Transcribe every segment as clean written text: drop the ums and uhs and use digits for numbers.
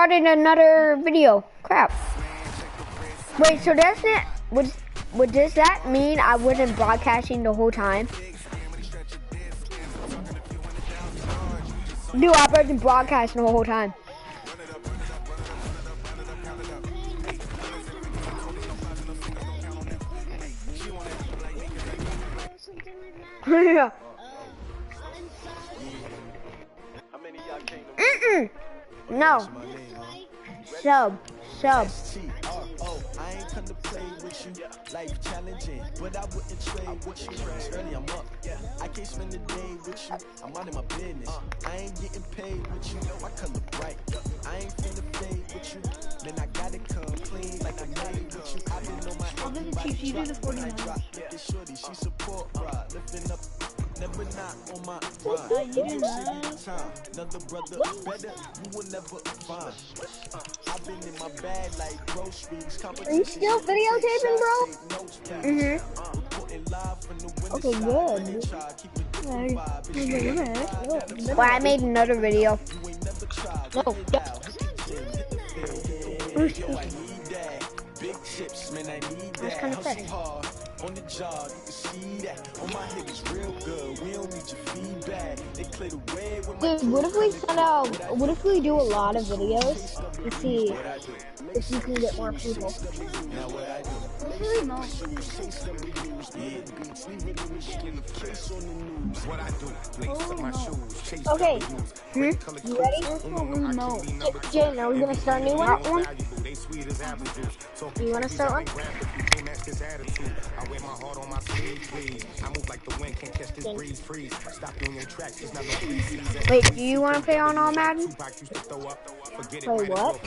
started another video. Crap. Wait, so doesn't it, does that mean I wasn't broadcasting the whole time? Dude, I wasn't broadcasting the whole time. Yeah. No. Sub. I ain't come to play with you. Life challenging, but I wouldn't trade with you. Early I'm up, I can't spend the day with you. I'm out of my business. I ain't getting paid with you. My color bright. I ain't finna fade with you. Then I gotta come clean like I made with you. I've been on my own. Chief, you do the 49. Shorty, she support, ride, lifting up. Never not on my You do that. Another brother better, you will never find. I've been in my bag like groceries. Are you still videotaping, bro? Okay, good. Well, I made another video. No, that's kind of fresh. On the job, you can see that. On my head is real good. We don't need your feedback. They clear the way with my Dude, what if we send out? What if we do a lot of videos to see if you can get more people? Okay. You ready? No. Jane, are we gonna start a new one? You wanna start one? Wait, do you want to play on all Madden? Play what?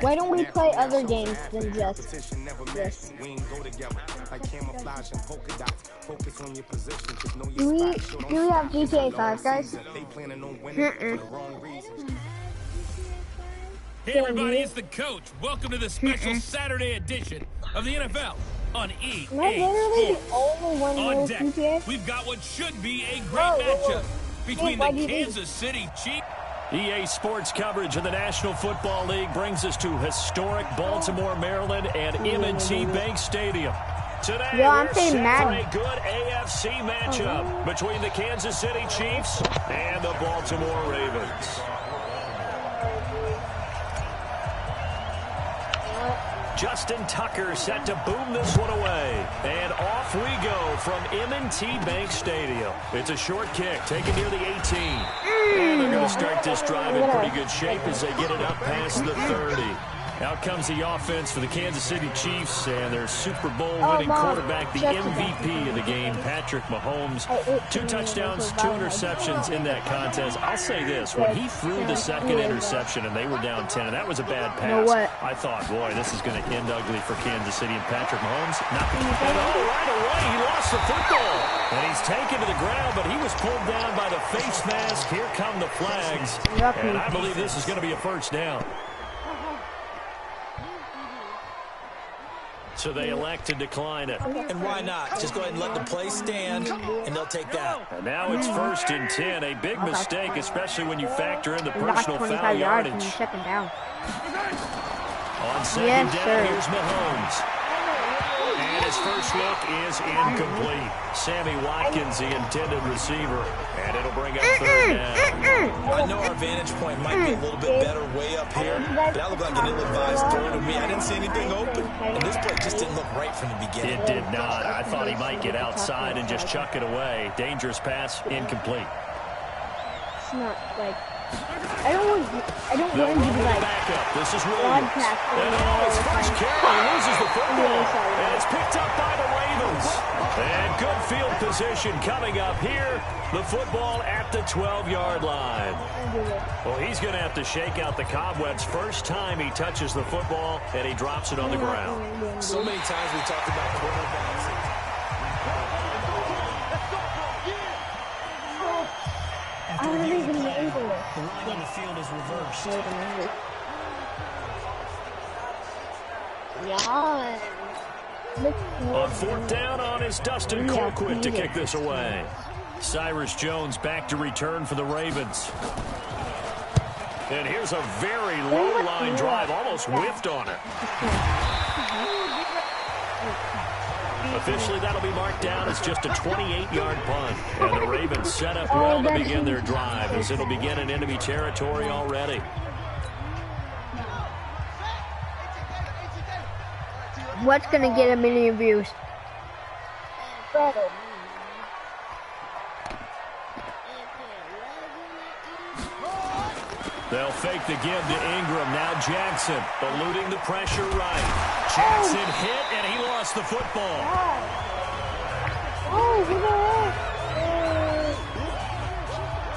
Why don't we play other games than just this? Do we have GTA 5, guys? Hey everybody, it's the coach. Welcome to the special Saturday edition of the NFL on EA Sports. On deck, we've got what should be a great matchup between the Kansas City Chiefs. EA Sports coverage of the National Football League brings us to historic Baltimore, Maryland, and M&T Bank Stadium. Today, we're set for a good AFC matchup between the Kansas City Chiefs and the Baltimore Ravens. Justin Tucker set to boom this one away. And off we go from M&T Bank Stadium. It's a short kick taken near the 18. And they're going to start this drive in pretty good shape as they get it up past the 30. Out comes the offense for the Kansas City Chiefs and their Super Bowl winning quarterback, the MVP of the game, Patrick Mahomes. 2 touchdowns, 2 interceptions in that contest. I'll say this, when he threw the second interception and they were down 10, and that was a bad pass, I thought, boy, this is going to end ugly for Kansas City and Patrick Mahomes. Right away, he lost the football. And he's taken to the ground, but he was pulled down by the face mask. Here come the flags. And I believe this is going to be a first down. So they elect to decline it. And why not? Just go ahead and let the play stand, and they'll take that. And now it's 1st and 10. A big mistake, especially when you factor in the personal foul yardage. On second down, here's Mahomes. And his first look is incomplete. Sammy Watkins, the intended receiver. And it'll bring up 3rd down. I know our vantage point might be a little bit better way up here, but that looked like an ill-advised throw to me. I didn't see anything open. And this play just didn't look right from the beginning. It did not. I thought he might get outside and just chuck it away. Dangerous pass, incomplete. It's not like... I don't want to be like this is Williams. And his first carry, loses the football. And it's picked up by the Ravens. And good field position coming up here. The football at the 12-yard line. Well, he's going to have to shake out the cobwebs. First time he touches the football, and he drops it on the ground. So many times we talked about quarterbacks. I don't even know. The line on the field is reversed. On 4th down on is Dustin Colquitt to kick this away. Cyrus Jones back to return for the Ravens. And here's a very low line drive, almost whiffed on it. Officially, that'll be marked down as just a 28-yard punt. And the Ravens set up well to begin their drive, as it'll begin in enemy territory already. What's going to get a million views? They'll fake the give to Ingram. Now Jackson eluding the pressure right. Jackson hit, and he lost the football.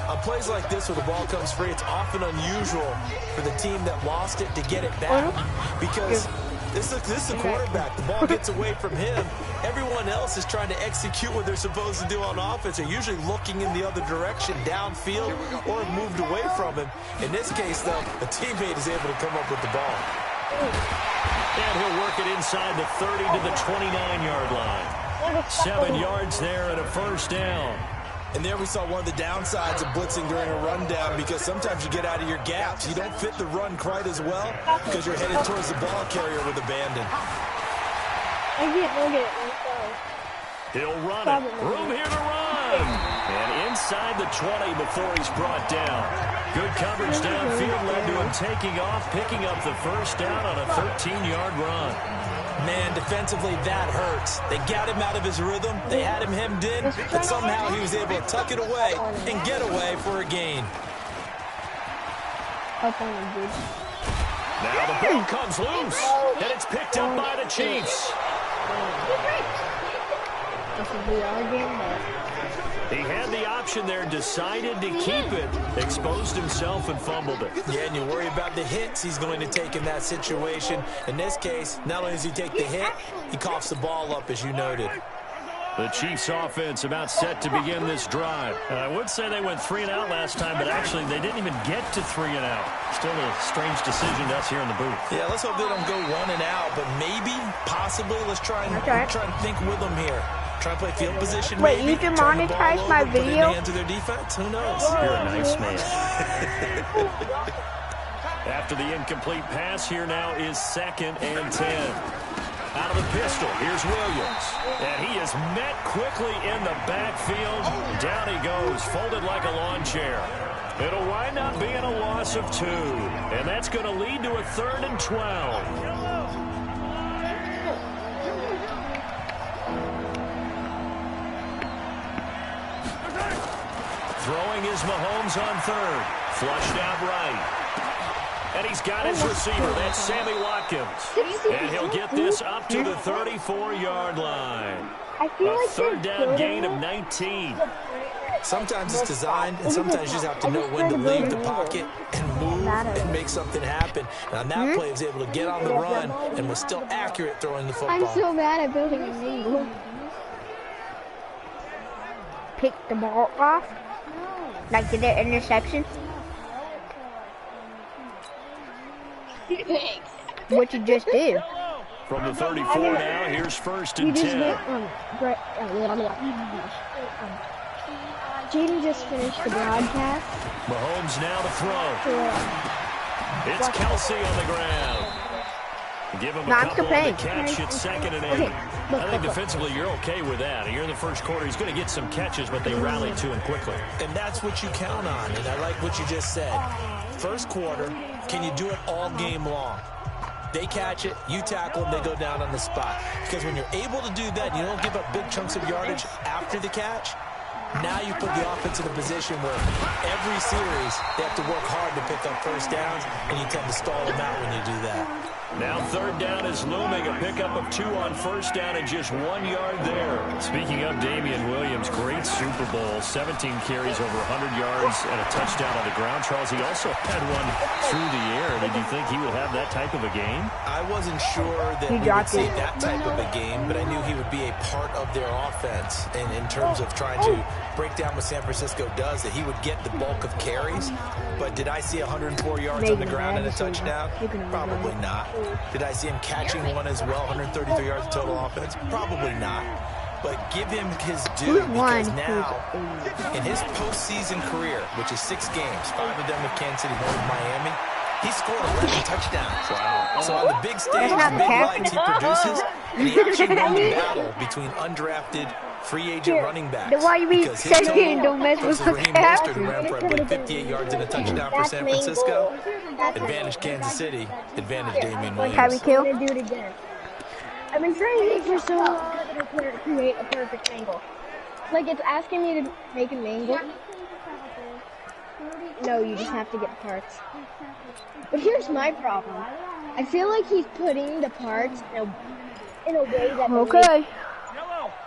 On plays like this where the ball comes free, it's often unusual for the team that lost it to get it back because this is the quarterback. The ball gets away from him. Everyone else is trying to execute what they're supposed to do on offense. They're usually looking in the other direction, downfield, or have moved away from him. In this case, though, a teammate is able to come up with the ball. And he'll work it inside the 30 to the 29-yard line. 7 yards there and a first down. And there we saw one of the downsides of blitzing during a rundown because sometimes you get out of your gaps. You don't fit the run quite as well because you're headed towards the ball carrier with abandon. He'll run it. Room here to run. And inside the 20 before he's brought down. Good coverage downfield led to him taking off, picking up the first down on a 13-yard run. Man, defensively, that hurts. They got him out of his rhythm. They had him hemmed in, but somehow he was able to tuck it away and get away for a gain. Now the ball comes loose, and it's picked up by the Chiefs. He had the option there, decided to keep it, exposed himself and fumbled it. Yeah, and you worry about the hits he's going to take in that situation. In this case, not only does he take the hit, he coughs the ball up, as you noted. The Chiefs offense about set to begin this drive. And I would say they went 3 and out last time, but actually they didn't even get to 3 and out. Still a strange decision to us here in the booth. Yeah, let's hope they don't go 1 and out, but maybe, possibly, let's try and think with them here. Try and play field position. Wait, maybe. you demonetized my video? Put it into their defense. Who knows? You're a nice man. After the incomplete pass, here now is 2nd and 10. Out of the pistol, here's Williams. And he is met quickly in the backfield. Down he goes, folded like a lawn chair. It'll wind up being a loss of 2. And that's going to lead to a 3rd and 12. Throwing is Mahomes on 3rd. Flushed out right. And he's got his receiver. That's Sammy Watkins. And he'll get this up to the 34-yard line. A 3rd down gain of 19. Sometimes it's designed, and sometimes you just have to know when to leave the pocket and move and make something happen. And on that play, he was able to get on the run and was still accurate throwing the football. I'm so bad at building a lead. Pick the ball off. Like did the interception. What you just did. From the 34 now, here's 1st and 10. Jaden just finished the broadcast. Mahomes now to throw. It's Kelsey on the ground. Give him a couple on the catch. It's 2nd and 8. I think defensively you're okay with that. You're in the first quarter. He's going to get some catches, but they rally to him quickly. And that's what you count on, and I like what you just said. First quarter, can you do it all game long? They catch it, you tackle them, they go down on the spot. Because when you're able to do that, you don't give up big chunks of yardage after the catch, now you put the offense in a position where every series they have to work hard to pick up first downs, and you tend to stall them out when you do that. Now 3rd down is looming. A pickup of 2 on 1st down and just 1 yard there. Speaking of Damian Williams, great Super Bowl. 17 carries over 100 yards and a touchdown on the ground. Charles, he also had one through the air. Did you think he would have that type of a game? I wasn't sure that we would see that type of a game, but I knew he would be a part of their offense. And in terms of trying to break down what San Francisco does, that he would get the bulk of carries. But did I see 104 yards on the ground and a touchdown? Probably not. Did I see him catching one as well, 133 yards of total offense? Probably not. but give him his due because won? now, in his postseason career, which is 6 games, 5 of them with Kansas City, 1 with Miami, he scored 11 touchdowns. Wow. So on the big stage, the big lights he produces, and he actually won the battle between undrafted free agent running backs. Then why you be Because his saying don't mess with versus Raheem Mostert, who ran for, I believe, 58 yards and a touchdown for San Francisco. Advantage Kansas City, advantage Damian Williams. Tyreek Hill. I'm gonna do it again. I've been trying to for so long to create a perfect angle. Like it's asking me to make an angle. No, you just have to get the parts. But here's my problem. I feel like he's putting the parts in a way that Okay.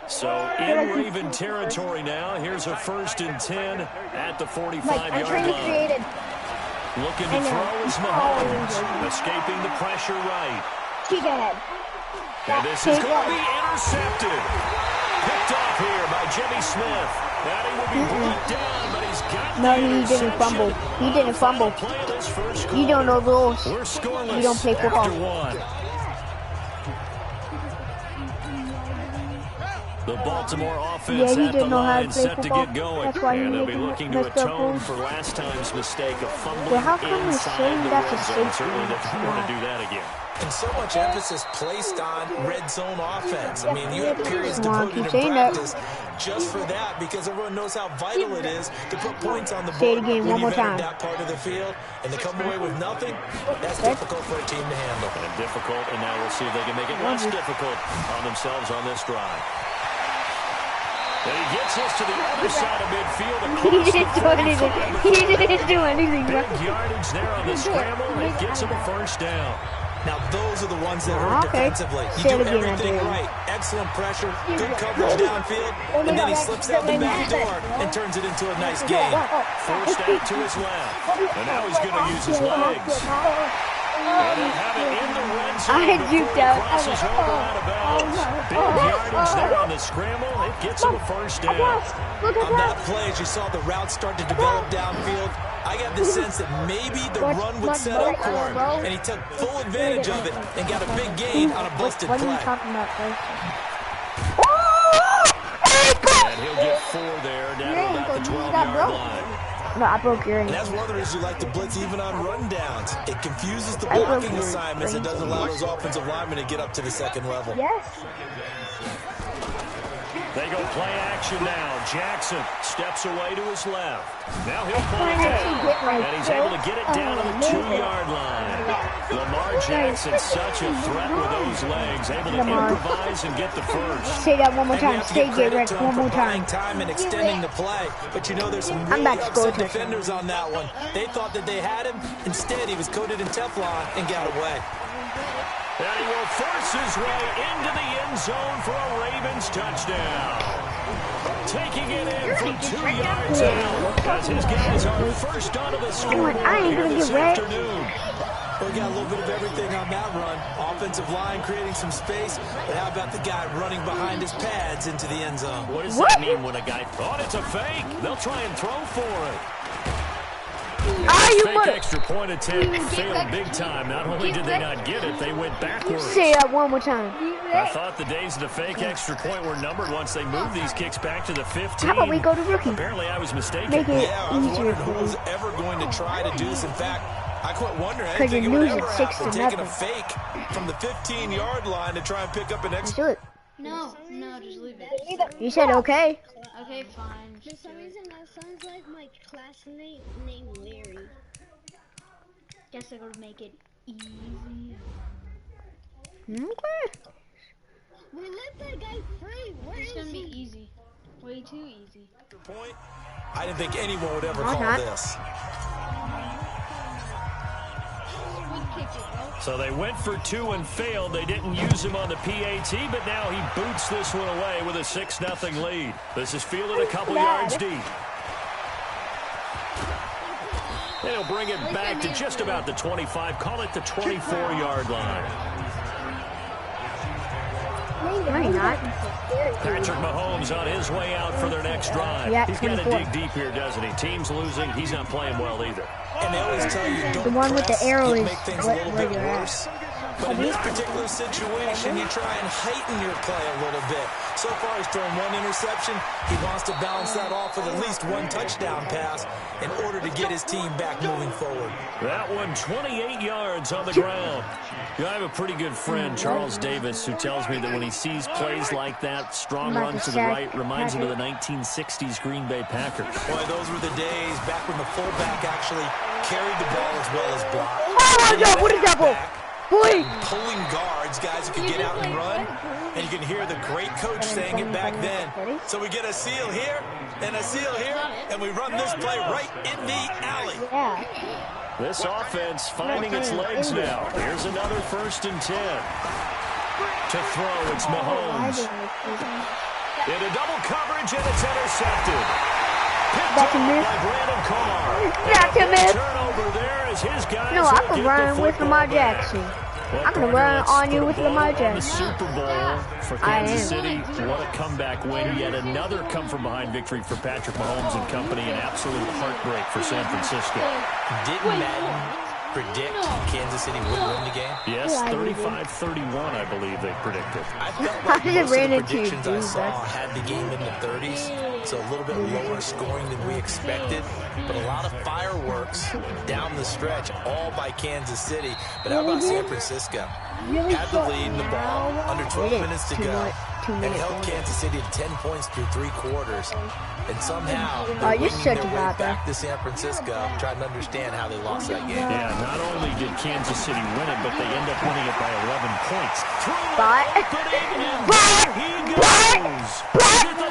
So in Raven territory now. Here's a 1st and 10 at the 45-yard I'm trying to line. create it. Looking to throw is Mahomes, escaping the pressure right. Kick ahead. And this is going to be intercepted. Picked off here by Jimmy Smith. That he will be brought down, but he's got No, the he didn't interception. fumble. He didn't fumble. Play of this first You quarter. don't know the rules. We're scoreless You don't play football. after 1. The Baltimore offense Yeah, he at the didn't know how to line play set to football. get going. That's why he And they'll be making looking to messed up atone rules. for last time's mistake of fumbling Well, how come you're inside saying the that's a red zone. safety? Certainly doesn't want to do that again. And so much emphasis placed on red zone offense. I mean, you have periods Come on, devoted in keep saying that. practice just for that because everyone knows how vital it is to put points on the Say it board again, when one more you've entered time. that part of the field. And to come away with nothing, that's difficult for a team to handle. And difficult, and now we'll see if they can make it less difficult on themselves on this drive. And he gets us to the other side of midfield. He didn't do anything. He didn't do anything. Big yardage there on the scramble. It gets him a 1st down. Now, those are the ones that hurt Okay. defensively. You Say do it again, everything Andrew. right. Excellent pressure, good coverage downfield, and then he slips out the back door and turns it into a nice gain. Forced out to his left. And now he's going to use his legs. And they'll have it in the red zone I before juked he out. crosses over out of bounds. Big yardage there on the scramble. It gets him a 1st down. On that play, as you saw the route start to develop downfield, I got the sense that maybe the run would set up for him, and he took full advantage of it and got a big gain on a busted What are you play. talking about, first? And he'll get 4 there down to about the 12-yard line. No, I broke your And ankle. that's one of the reasons you like to blitz even on rundowns. It confuses the I broke blocking your assignments. It doesn't allow those offensive linemen to get up to the second level. Yes. They go play action now. Jackson steps away to his left. Now he'll pull it down. And he's able to get it down to the 2-yard line. Lamar Jackson, such a threat with those legs. Able to improvise and get the 1st. Say that one more And we time. have to Say give get credit ready to one him more for buying time. time and extending the play. But you know, there's some I'm really about to score a upset touchdown. defenders on that one. They thought that they had him. Instead, he was coated in Teflon and got away. And he will force his way into the end zone for a Ravens touchdown. Taking it in from 2 yards out. As his guys are first onto the scoreboard I ain't here gonna this get wet. afternoon. We got a little bit of everything on that run. Offensive line creating some space, but how about the guy running behind his pads into the end zone? What does that mean when a guy thought it's a fake? They'll try and throw for it. You Fake mother. extra point attempt failed big time. Not only did they not get it, they went backwards. Say that one more time. I thought the days of the fake extra point were numbered once they moved these kicks back to the 15. How about we go to rookie? Apparently I was mistaken. Make it Yeah, I was easier wondering for who was you. ever going to try to do this. In fact, I quit wondering. I 'Cause didn't think it you're would losing ever 6 happen. to Taking a nothing. fake from the 15-yard line to try and pick up an Let's extra. do it. No, just leave it. You said okay. Okay, fine. For some reason, that sounds like my classmate named Larry. Guess I gotta make it easy. Okay. We let that guy free. Where It's is gonna be he? easy. Way too easy. Point. I didn't think anyone would ever Why call not? this. Squid kick it, bro. So they went for 2 and failed. They didn't use him on the PAT, but now he boots this one away with a 6-0 lead. This is fielded a couple yards deep. And he'll bring it back to just about the 25. Call it the 24-yard line. No, you're not. Patrick Mahomes on his way out for their next drive. Yeah, He's got to 24. dig deep here, doesn't he? Team's losing. He's not playing well either. And they always tell you don't The one with the press, arrow you'll is make things a what- little where bit you're at. worse. But in this particular situation, you try and heighten your play a little bit. So far, he's thrown one interception. He wants to balance that off with at least one touchdown pass in order to get his team back moving forward. That one, 28 yards on the ground. You know, I have a pretty good friend, Charles Davis, who tells me that when he sees plays like that, strong run to the right, reminds him of the 1960s Green Bay Packers. Boy, those were the days back when the fullback actually carried the ball as well as blocked. Oh my God, what a double! Boy! Pulling guards, guys who could get out and run. And you can hear the great coach saying it back then. So we get a seal here and a seal here, and we run this play right in the alley. Yeah. This offense finding its legs now. Here's another 1st and 10. To throw, it's Mahomes. Into double coverage, and it's intercepted. That's a miss. By Brandon Carr. That's a miss. Turnover there as his guys No, I can run with Lamar back. Jackson. I'm going to run on you with Lamar The Jackson. Super Bowl for Kansas City. What a comeback win. Yet another come-from-behind victory for Patrick Mahomes and company. An absolute heartbreak for San Francisco. Didn't Madden predict Kansas City would win the game? Yes, 35-31, I believe they predicted. I felt like most of ran the into you, predictions I dude. saw had the game in the 30s, so a little bit lower scoring than we expected, but a lot of fireworks down the stretch, all by Kansas City. But how about San Francisco? Had the lead in the ball, under 12 minutes to go, and held Kansas City to 10 points through 3 quarters. And somehow, they're you're winning such their a way bad back to San Francisco, trying to understand how they lost that game. Yeah, not only did Kansas City win it, but they end up winning it by 11 points. But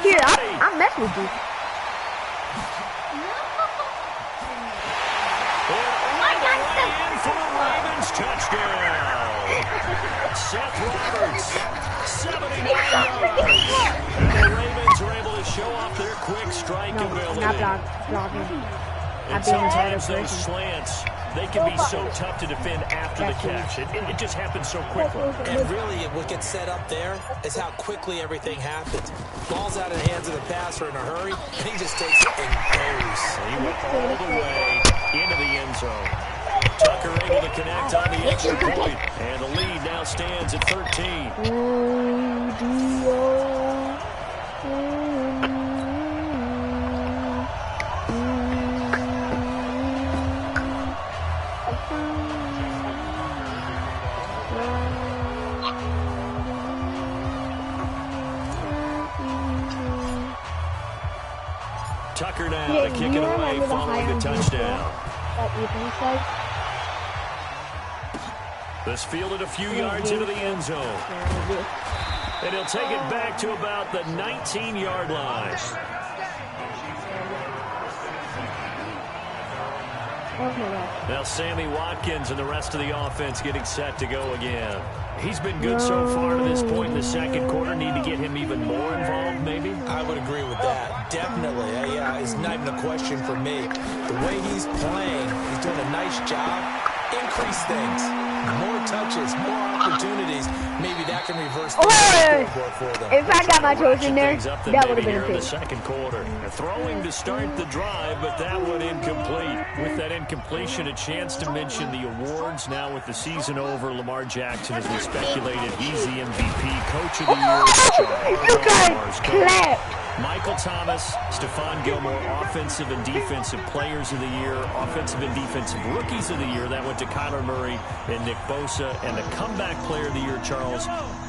here, I'm messing with you. Touchdown! Seth Roberts, 79 yards. And the Ravens are able to show off their quick strike ability. Not blocking. And sometimes those slants, they can be so tough to defend after the catch. It just happens so quickly. And really, what gets set up there is how quickly everything happens. Ball's out of the hands of the passer in a hurry, and he just takes it and goes. He went all the way into the end zone. Tucker able to connect on the extra point, and the lead now stands at 13. Tucker now to kick it away following the touchdown. This fielded a few yards into the end zone. And he'll take it back to about the 19-yard line. Now Sammy Watkins and the rest of the offense getting set to go again. He's been good so far to this point in the second quarter. Need to get him even more involved, maybe? I would agree with that. Definitely. Yeah, it's not even a question for me. The way he's playing, he's doing a nice job. Increase things. More touches, more opportunities. Maybe that can reverse the scoreboard for them. If I got my toes in there, that would have been a in the pick. second quarter. They're throwing to start the drive, but that one incomplete. With that incompletion, a chance to mention the awards. Now with the season over, Lamar Jackson, as we speculated, he's the MVP, Coach of the Year. You guys clap. Michael Thomas, Stephon Gilmore, Offensive and Defensive Players of the Year, Offensive and Defensive Rookies of the Year. That went to Kyler Murray and Nick Bosa. And the Comeback Player of the Year, Charles,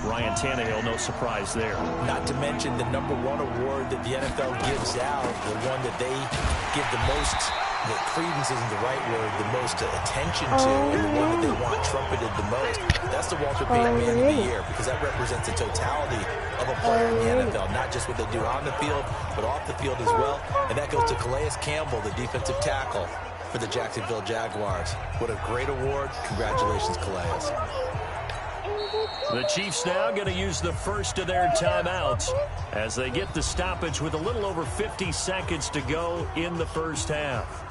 Ryan Tannehill. No surprise there. Not to mention the #1 award that the NFL gives out, the one that they give the most, the credence isn't the right word, the most attention to, and the one that they want trumpeted the most. That's the Walter Payton Man of the Year, because that represents the totality of a player in the NFL, not just what they do on the field, but off the field as well. And that goes to Calais Campbell, the defensive tackle for the Jacksonville Jaguars. What a great award. Congratulations, Calais. The Chiefs now going to use the first of their timeouts as they get the stoppage with a little over 50 seconds to go in the first half.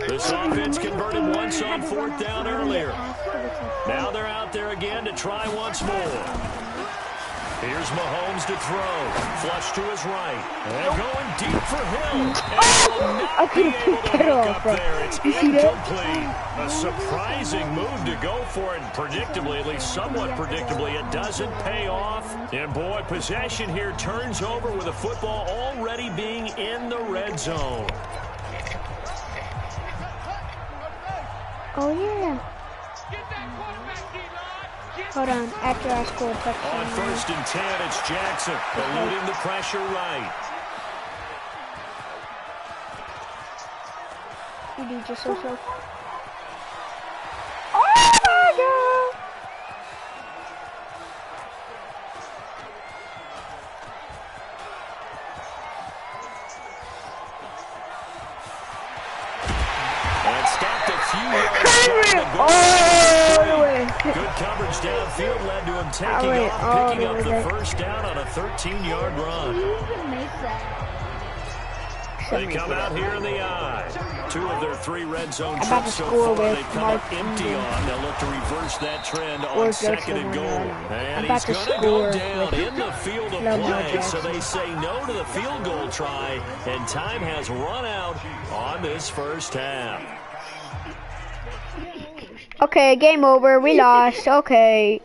The This offense converted once on 4th down earlier. Now they're out there again to try once more. Here's Mahomes to throw. Flush to his right. And going deep for Hill. And I could've picked that off, bro. there. It's incomplete. A surprising move to go for it. And predictably, at least somewhat predictably, it doesn't pay off. And boy, possession here turns over with the football already being in the red zone. Oh, yeah. Hold on, after I scored touchdown. On 1st and 10, it's Jackson eluding the pressure right. You do just so. Oh my God! And stopped a few yards short of the goal. Good coverage downfield led to him taking off, picking up the 1st down on a 13-yard run. They come out here in the eye. 2 of their 3 red zone trips so far they've come up empty on. They'll look to reverse that trend on 2nd and goal. And he's going to go down in the field of play. So they say no to the field goal try, and time has run out on this 1st half. Okay, game over. We lost. Okay.